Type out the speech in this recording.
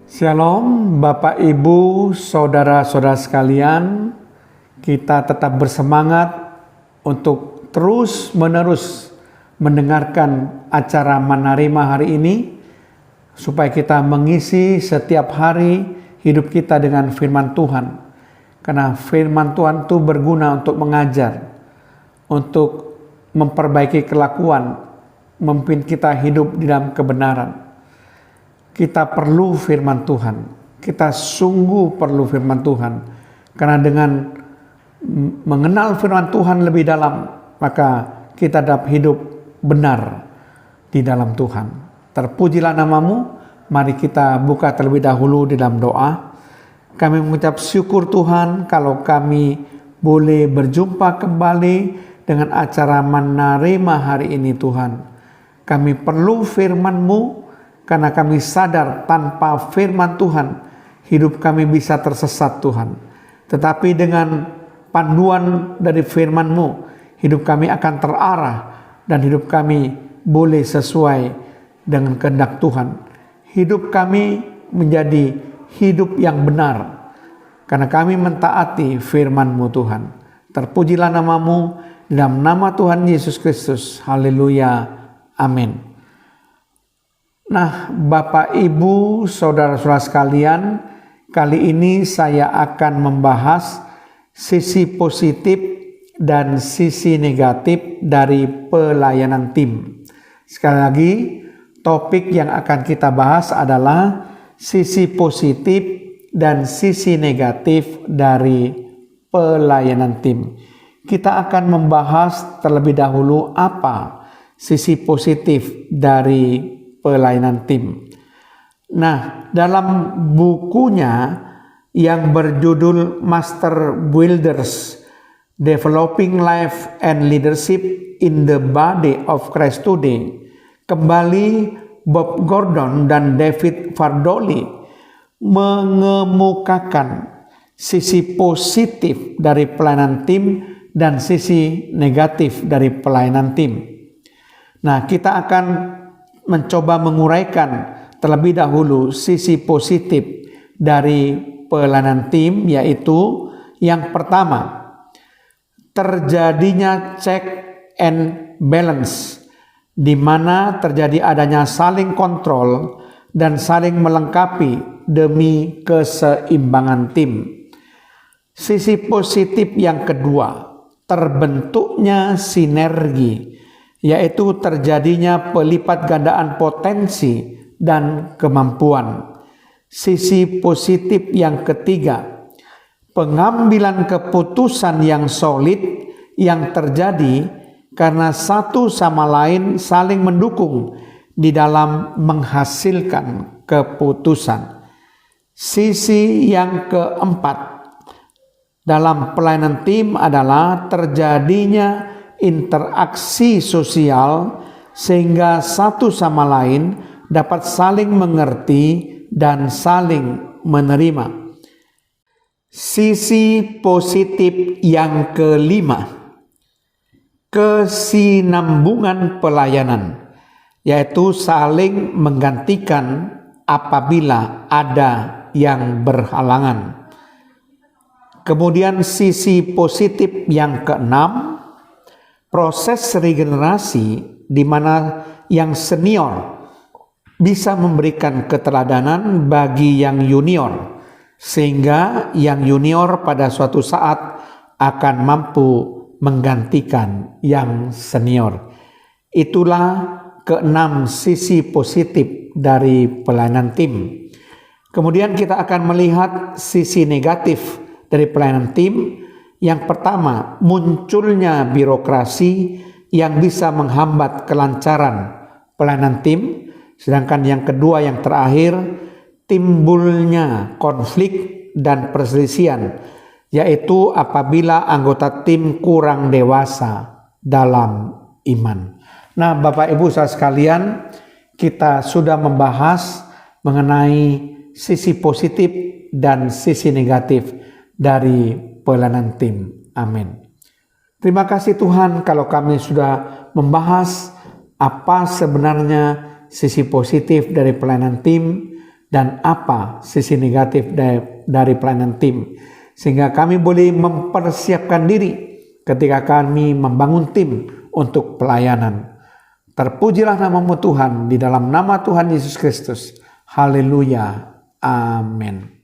Shalom Bapak Ibu, Saudara-saudara sekalian. Kita tetap bersemangat untuk terus-menerus mendengarkan acara Manarima hari ini, supaya kita mengisi setiap hari hidup kita dengan firman Tuhan. Karena firman Tuhan itu berguna untuk mengajar, untuk memperbaiki kelakuan, memimpin kita hidup di dalam kebenaran. Kita perlu firman Tuhan. Kita sungguh perlu firman Tuhan. Karena dengan mengenal firman Tuhan lebih dalam, maka kita dapat hidup benar di dalam Tuhan. Terpujilah namamu. Mari kita buka terlebih dahulu di dalam doa. Kami mengucap syukur Tuhan kalau kami boleh berjumpa kembali dengan acara Manarima hari ini Tuhan. Kami perlu firman-Mu, karena kami sadar tanpa firman Tuhan, hidup kami bisa tersesat Tuhan. Tetapi dengan panduan dari firman-Mu, hidup kami akan terarah dan hidup kami boleh sesuai dengan kehendak Tuhan. Hidup kami menjadi hidup yang benar, karena kami mentaati firman-Mu Tuhan. Terpujilah namamu, dalam nama Tuhan Yesus Kristus. Haleluya. Amin. Nah, Bapak, Ibu, Saudara-saudara sekalian, kali ini saya akan membahas sisi positif dan sisi negatif dari pelayanan tim. Sekali lagi, topik yang akan kita bahas adalah sisi positif dan sisi negatif dari pelayanan tim. Kita akan membahas terlebih dahulu apa sisi positif dari pelayanan tim. Nah, dalam bukunya yang berjudul Master Builders, Developing Life and Leadership in the Body of Christ Today, kembali Bob Gordon dan David Fardoli mengemukakan sisi positif dari pelayanan tim dan sisi negatif dari pelayanan tim. Nah, kita akan mencoba menguraikan terlebih dahulu sisi positif dari pelayanan tim, yaitu yang pertama, terjadinya check and balance, di mana terjadi adanya saling kontrol dan saling melengkapi demi keseimbangan tim. Sisi positif yang kedua, terbentuknya sinergi, yaitu terjadinya pelipat gandaan potensi dan kemampuan. Sisi positif yang ketiga, pengambilan keputusan yang solid yang terjadi karena satu sama lain saling mendukung di dalam menghasilkan keputusan. Sisi yang keempat dalam pelayanan tim adalah terjadinya interaksi sosial sehingga satu sama lain dapat saling mengerti dan saling menerima. Sisi positif yang kelima, kesinambungan pelayanan, yaitu saling menggantikan apabila ada yang berhalangan. Kemudian sisi positif yang keenam, proses regenerasi di mana yang senior bisa memberikan keteladanan bagi yang junior, sehingga yang junior pada suatu saat akan mampu menggantikan yang senior. Itulah keenam sisi positif dari pelayanan tim. Kemudian kita akan melihat sisi negatif dari pelayanan tim. Yang pertama, munculnya birokrasi yang bisa menghambat kelancaran pelayanan tim. Sedangkan yang kedua, yang terakhir, timbulnya konflik dan perselisihan, yaitu apabila anggota tim kurang dewasa dalam iman. Nah, Bapak Ibu saudara sekalian, kita sudah membahas mengenai sisi positif dan sisi negatif dari pelayanan tim. Amin. Terima kasih Tuhan kalau kami sudah membahas apa sebenarnya sisi positif dari pelayanan tim dan apa sisi negatif dari pelayanan tim, sehingga kami boleh mempersiapkan diri ketika kami membangun tim untuk pelayanan. Terpujilah namamu Tuhan, di dalam nama Tuhan Yesus Kristus. Haleluya. Amin.